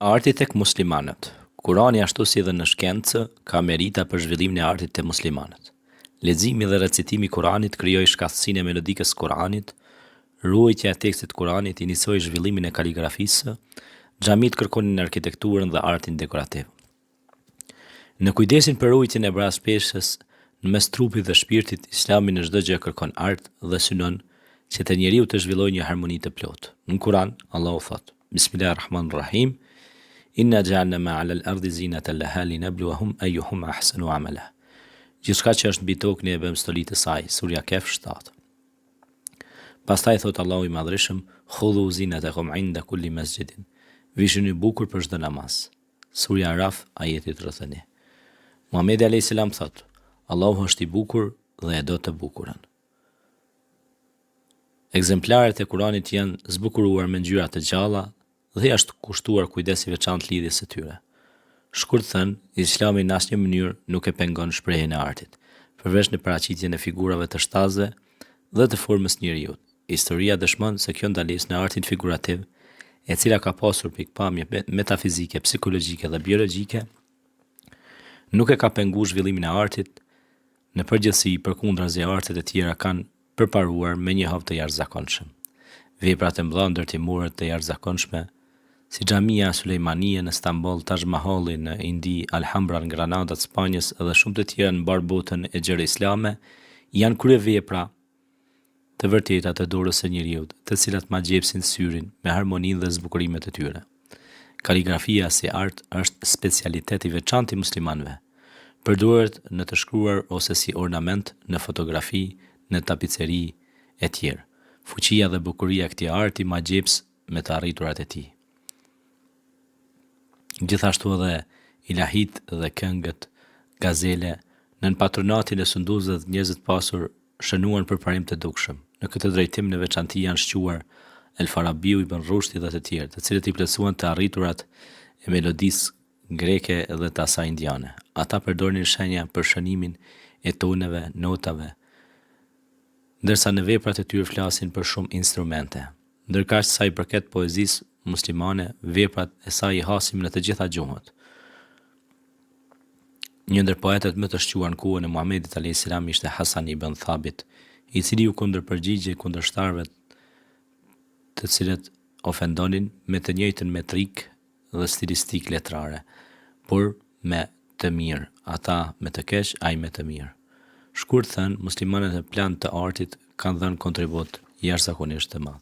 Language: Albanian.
Arti tek muslimanët. Kurani ashtu si dhe në shkencë ka merita për zhvillimin e artit te muslimanët. Leximi dhe recitimi i Kuranit krijoi shkallësinë e melodikës së Kuranit, ruajtja e tekstit të Kuranit inicoi zhvillimin e kaligrafisë, xhamit kërkonin arkitekturën dhe artin dekorativ. Në kujdesin për ruajtjen e brapeshës në mes trupit dhe shpirtit, Islami në çdo gjë kërkon art dhe synon që te njeriu të zhvillojë një harmoni të plotë. Në Kuran, Allahu thot: Bismillahirrahmanirrahim. Inna ja'alna ma'al al-ardi zinatan laha linabluwahum ayyuhum ahsanu amala. Gjithçka që është mbi tokë ne e bëjmë stoli të saj. Surja Kehf 7. Pastaj thot Allahu i Madhreshëm: Khudhu zinatakum 'inda kulli masjidin. Vishuni bukur për çdo namaz. Surja Araf ajeti 31. Muhamedi alayhis salam thot: Allahu është i bukur dhe e do të bukurën. Ekzemplaret e Kuranit janë zbukuruar me ngjyra të gjalla dhe është kushtuar kujdes i veçantë lidhjes së tyre. Shkurt thënë, Islami në asnjë mënyrë nuk e pengon shprehjen e artit, përveç në paraqitjen e figurave të shtazë dhe të formës njeriu. Historia dëshmon se kjo ndalesë në artin figurativ, e cila ka pasur pikpamje metafizike, psikologjike dhe biologjike, nuk e ka penguar zhvillimin e artit. Në përgjithësi, përkundrazi artet e tjera kanë përparuar me një havë të jashtëzakonshëm. Veprat e mëdha ndërtimore të jashtëzakonshme, si Xhamia Sulejmanie në Stamboll, Taj Mahalli në Indi, Alhambra në Granada të Spanjës dhe shumë të tjera në mbar botën e gjerë islame, janë kryevepra të vërteta të dorës së njeriu, të cilat ma gjepsin syrin me harmoninë dhe zbukurimet e tyre. Kaligrafia si art është specialitet i veçantë i muslimanëve. Përdoret në të shkruar ose si ornament në fotografi, në tapiceri e tjerë. Fuqia dhe bukuria e këtij arti ma gjeps me të arriturat e tij. Gjithashtu edhe ilahit dhe këngët, gazele, nën patronatin e sunduzëve dhe njerëzit pasur shënuan për parim të dukshëm. Në këtë drejtim në veçanti janë shquar El Farabiu, Ibn Rushdi dhe të tjerë, të cilët i plotësuan të arriturat e melodisë greke dhe të asaj indiane. Ata përdornin shenja për shënimin e toneve, notave, ndërsa në veprat e tyre flasin për shumë instrumente. Ndërkaq sa i përket poezisë muslimane, veprat e saj i hasim në të gjitha gjuhët. Një ndër poetët më të shquar në kohën e Muhamedit alayhis salam ishte Hasan ibn Thabit, i cili u kundërpërgjigjej kundërshtarëve të cilët ofendonin me të njëjtën metrik dhe stilistik letrare, por me të mirë, ata me të keq, ai me të mirë. Shkurt thënë, muslimanët e plan të artit kanë dhënë kontribut jashtëzakonisht të madh.